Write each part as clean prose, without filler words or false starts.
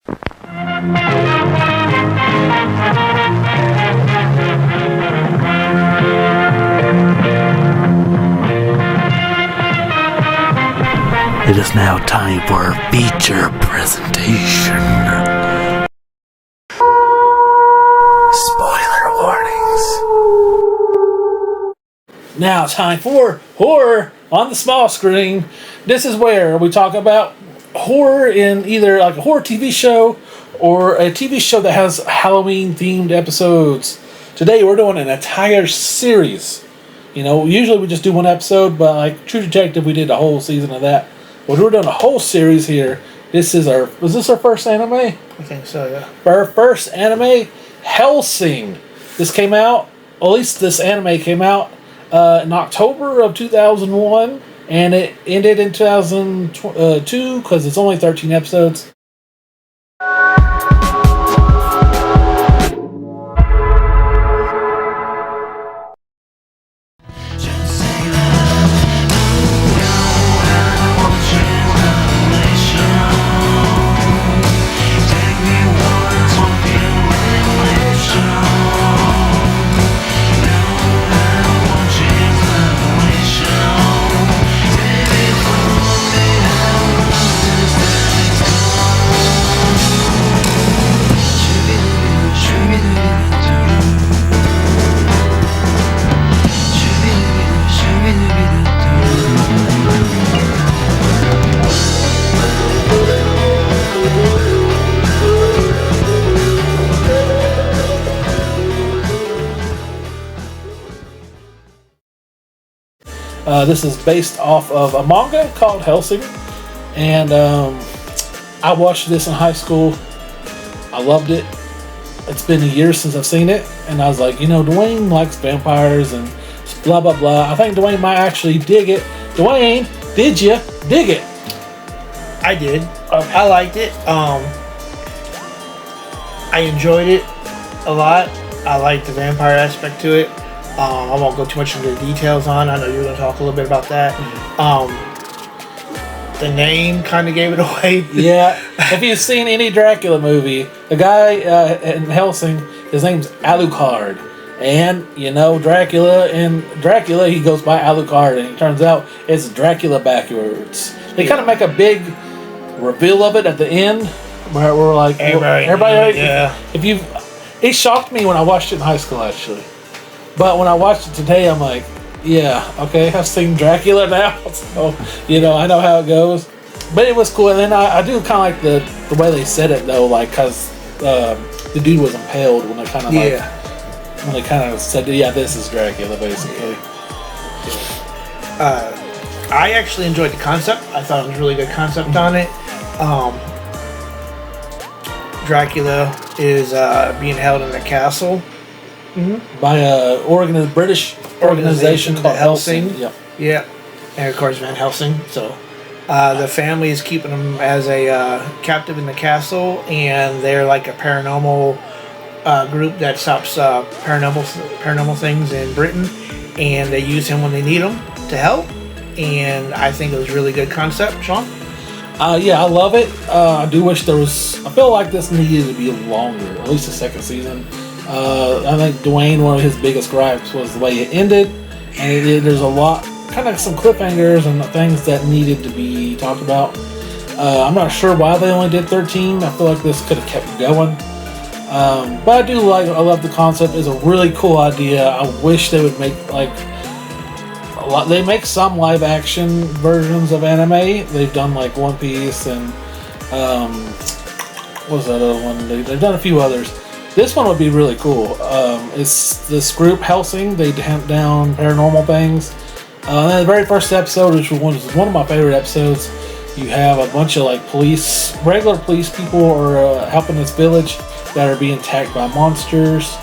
It is now time for our feature presentation. Spoiler warnings. Now, time for horror on the small screen. This is where we talk about horror in either like a horror TV show or a TV show that has Halloween-themed episodes. Today, we're doing an entire series. You know, usually we just do one episode, but like True Detective, we did a whole season of that. But we're doing a whole series here. Was this our first anime? I think so, yeah. Our first anime, Hellsing. This came out, at least this anime came out in October of 2001, and it ended in 2002 because it's only 13 episodes. This is based off of a manga called Hellsing, and I watched this in high school. I loved it. It's been a year since I've seen it, and I was like, you know, Dwayne likes vampires and blah blah blah. I think Dwayne might actually dig it. Dwayne, did you dig it? I did. Okay. I liked it. I enjoyed it a lot. I liked the vampire aspect to it. I won't go too much into the details on. I know you're going to talk a little bit about that. The name kind of gave it away. Yeah. If you've seen any Dracula movie, the guy in Hellsing, his name's Alucard. And, you know, Dracula, he goes by Alucard, and it turns out it's Dracula backwards. They kind of make a big reveal of it at the end, where we're like, everybody yeah. It shocked me when I watched it in high school, actually. But when I watched it today, I'm like, yeah, okay, I've seen Dracula now, so, you know, I know how it goes. But it was cool, and then I do kind of like the way they said it, though, like, because the dude was impaled when they kind of, when they kind of said, yeah, this is Dracula, basically. I actually enjoyed the concept. I thought it was a really good concept on it. Dracula is being held in a castle. Mm-hmm. By a British organization called Hellsing. Yeah. And of course Van Helsing. So the family is keeping him as a captive in the castle, and they're like a paranormal group that stops paranormal things in Britain, and they use him when they need him to help. And I think it was a really good concept, Sean. Yeah, I love it. I do wish there was. I feel like this needed to be longer, at least the second season. I think Dwayne, one of his biggest gripes was the way it ended, and there's a lot, kind of some cliffhangers and things that needed to be talked about. I'm not sure why they only did 13. I feel like this could have kept going. But I love the concept. It's a really cool idea. I wish they would make they make some live action versions of anime. They've done like One Piece and what was that other one? They've done a few others. This one would be really cool. It's this group, Hellsing. They hunt down paranormal things. And then the very first episode, which was one of my favorite episodes, you have a bunch of like regular police people are helping this village that are being attacked by monsters.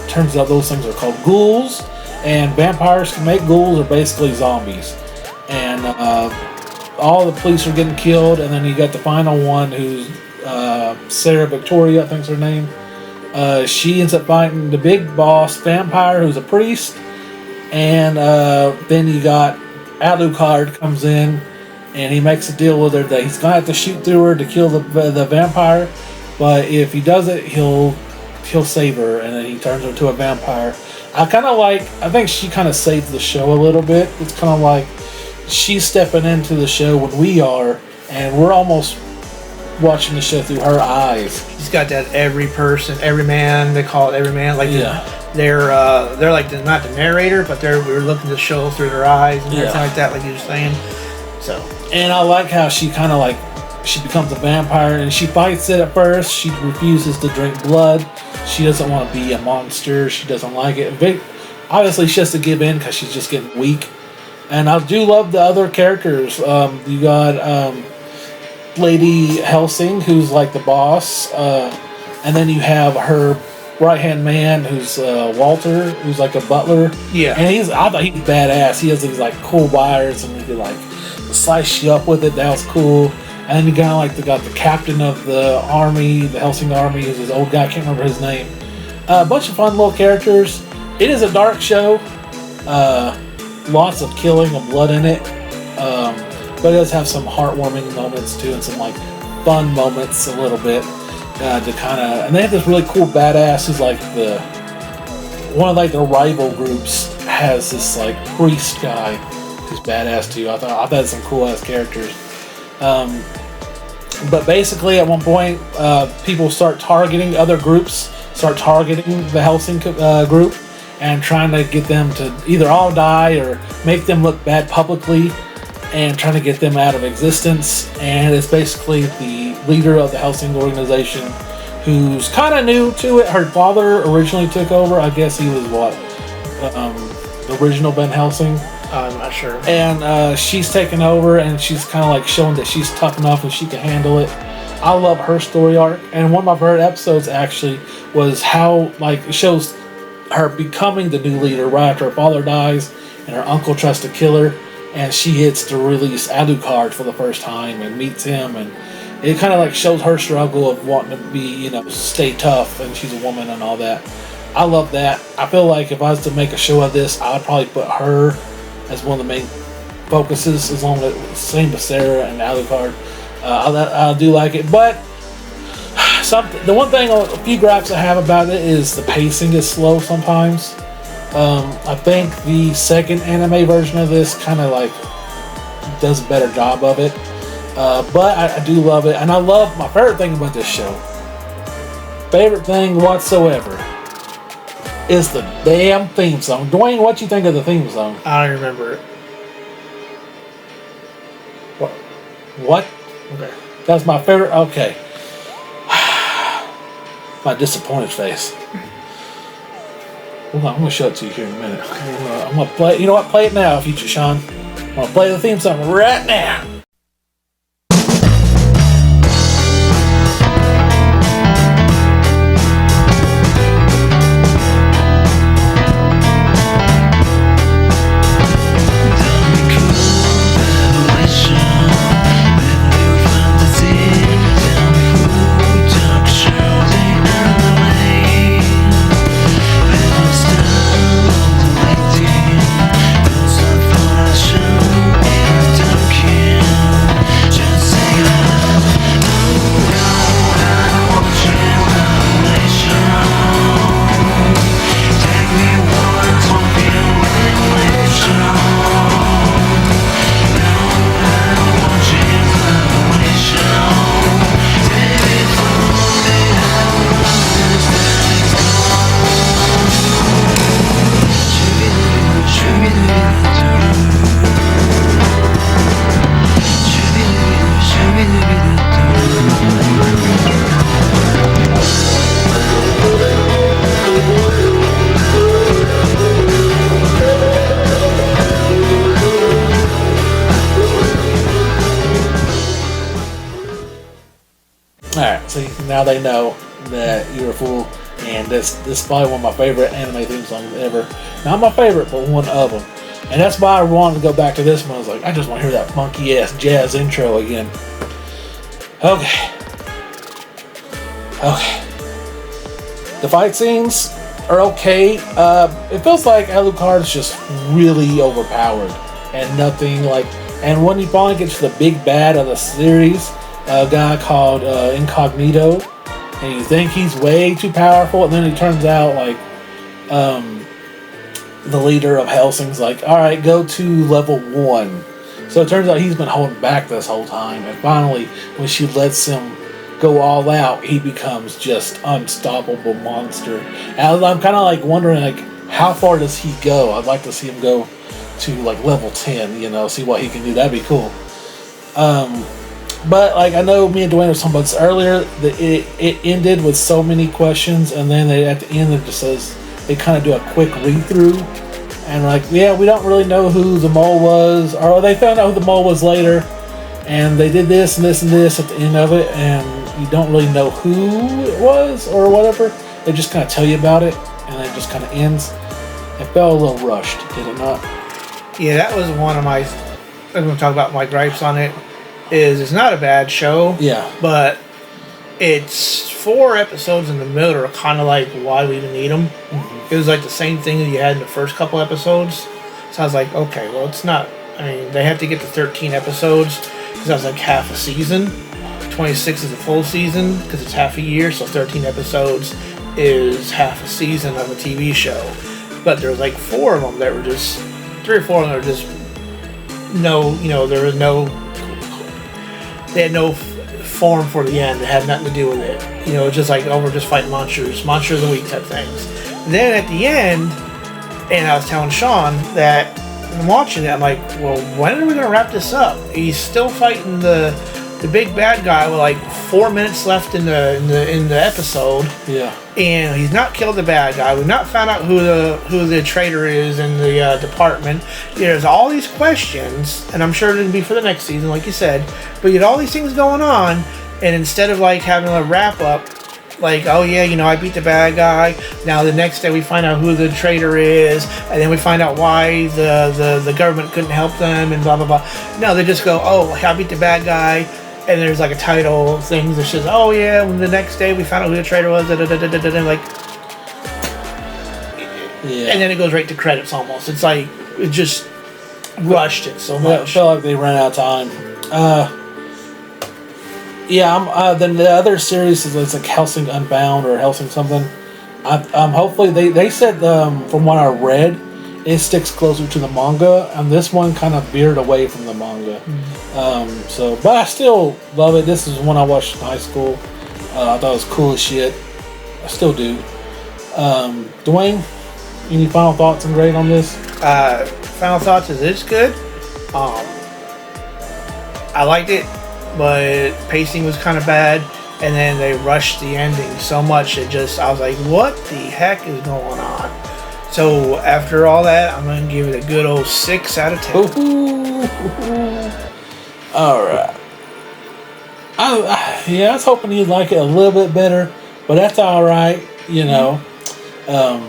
Turns out those things are called ghouls, and vampires can make ghouls are basically zombies. And all the police are getting killed, and then you got the final one who's Sarah Victoria, I think's her name. She ends up fighting the big boss vampire, who's a priest, and then you got Alucard comes in, and he makes a deal with her that he's gonna have to shoot through her to kill the vampire, but if he does it, he'll save her, and then he turns her into a vampire. I think she kind of saved the show a little bit. It's kind of like she's stepping into the show when we are, and we're almost watching the show through her eyes. He's got that every man. They call it every man. Like they're like not the narrator, but we're looking to show through their eyes and everything like that, like you were saying. So, and I like how she kind of like she becomes a vampire, and she fights it at first. She refuses to drink blood. She doesn't want to be a monster. She doesn't like it. But obviously, she has to give in because she's just getting weak. And I do love the other characters. You got Lady Hellsing, who's like the boss, and then you have her right-hand man, who's Walter, who's like a butler. Yeah. And I thought he's badass. He has these like cool wires, and he could like slice you up with it. That was cool. And then you got got the captain of the army, the Hellsing army, who's this old guy. I can't remember his name. A bunch of fun little characters. It is a dark show. Lots of killing and blood in it. But it does have some heartwarming moments too, and some like fun moments a little bit to kind of. And they have this really cool badass who's like one of like the rival groups has this like priest guy who's badass too. I thought it had some cool ass characters. But basically, at one point, people start targeting other groups, start targeting the Hellsing group, and trying to get them to either all die or make them look bad publicly, and trying to get them out of existence. And it's basically the leader of the Hellsing organization, who's kind of new to it. Her father originally took over. I guess he was the original Ben Hellsing. I'm not sure. And she's taken over, and she's kind of like showing that she's tough enough and she can handle it. I love her story arc, and one of my favorite episodes actually was how it shows her becoming the new leader right after her father dies, and her uncle tries to kill her, and she hits to release Alucard for the first time and meets him, and it kind of like shows her struggle of wanting to be, stay tough, and she's a woman and all that. I love that. I feel like if I was to make a show of this, I would probably put her as one of the main focuses, as long as same with Sarah and Alucard. I do like it, but the one thing, a few gripes I have about it is the pacing is slow sometimes. I think the second anime version of this kind of like does a better job of it, but I do love it, and I love my favorite thing about this show. Favorite thing whatsoever is the damn theme song. Dwayne, what you think of the theme song? I don't remember it. What? Okay. That's my favorite. Okay. My disappointed face. Hold on, I'm going to show it to you here in a minute. I'm going to play. You know what? Play it now, Future Sean. I'm going to play the theme song right now. Alright, so now they know that you're a fool, and this is probably one of my favorite anime theme songs ever. Not my favorite, but one of them. And that's why I wanted to go back to this one. I was like, I just want to hear that funky ass jazz intro again. Okay. The fight scenes are okay. It feels like Alucard is just really overpowered, and nothing like And when he finally gets to the big bad of the series, a guy called Incognito, and you think he's way too powerful, and then it turns out like the leader of Hellsing's like, all right, go to level 1. So it turns out he's been holding back this whole time, and finally, when she lets him go all out, he becomes just unstoppable monster. And I'm kind of like wondering, like, how far does he go? I'd like to see him go to like level 10, see what he can do. That'd be cool. But like I know me and Dwayne were talking about this earlier, that it ended with so many questions, and then at the end it just says they kind of do a quick read through, and like, yeah, we don't really know who the mole was, or they found out who the mole was later, and they did this and this and this at the end of it, and you don't really know who it was or whatever. They just kind of tell you about it, and it just kind of ends. It felt a little rushed, did it not? Yeah, that was one of my. I'm going to talk about my gripes on it. It's not a bad show. Yeah. But it's 4 episodes in the middle are kind of like, why we even need them? Mm-hmm. It was like the same thing that you had in the first couple episodes. So I was like, okay, well, it's not. I mean, they have to get to 13 episodes because that was like half a season. 26 is a full season because it's half a year, so 13 episodes is half a season of a TV show. But there was like 4 of them that were just 3 or 4 of them that were just there was no. They had no form for the end. It had nothing to do with it. It's just like, oh, we're just fighting monsters of the week type things. Then at the end, and I was telling Sean that I'm watching it. I'm like, well, when are we gonna wrap this up? He's still fighting the big bad guy with like 4 minutes left in the episode. Yeah. And he's not killed the bad guy. We've not found out who the traitor is in the department. There's all these questions, and I'm sure it'll be for the next season, like you said. But you had all these things going on, and instead of like having a wrap up, like, oh yeah, I beat the bad guy. Now the next day we find out who the traitor is, and then we find out why the government couldn't help them, and blah blah blah. No, they just go, oh, I beat the bad guy. And there's like a title thing that says, oh yeah, when the next day we found out who the traitor was, like, yeah. And then it goes right to credits almost. It's like, it just rushed it so much. I felt like they ran out of time. Then the other series is like Hellsing Unbound or Hellsing something. Hopefully they said from what I read, it sticks closer to the manga, and this one kind of veered away from the manga. Mm-hmm. But I still love it. This is one I watched in high school. I thought it was cool as shit. I still do. Dwayne, any final thoughts and grade on this? Final thoughts is it's good. I liked it, but pacing was kind of bad, and then they rushed the ending so much I was like, what the heck is going on? So after all that, I'm going to give it a good old 6 out of 10. Ooh. Alright. I was hoping you'd like it a little bit better, but that's alright, I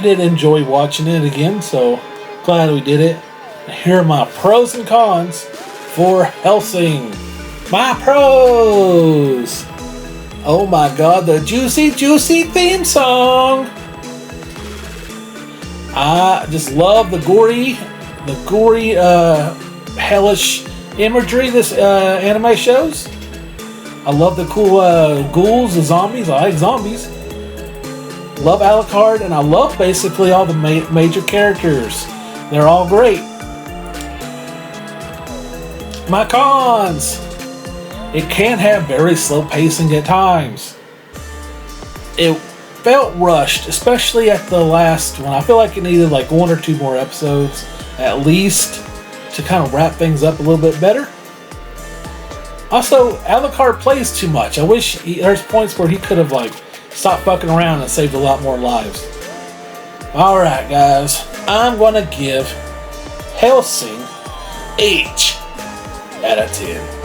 did enjoy watching it again, so glad we did it. Here are my pros and cons for Hellsing. My pros! Oh my god, the juicy, juicy theme song! I just love the gory, hellish imagery this anime shows. I love the cool ghouls, the zombies. I like zombies. Love Alucard, and I love basically all the major characters. They're all great. My cons. It can have very slow pacing at times. It felt rushed, especially at the last one. I feel like it needed like 1 or 2 more episodes at least to kind of wrap things up a little bit better. Also, Alucard plays too much. I wish there's points where he could have like stopped fucking around and saved a lot more lives. Alright guys, I'm gonna give Hellsing 8 out of 10.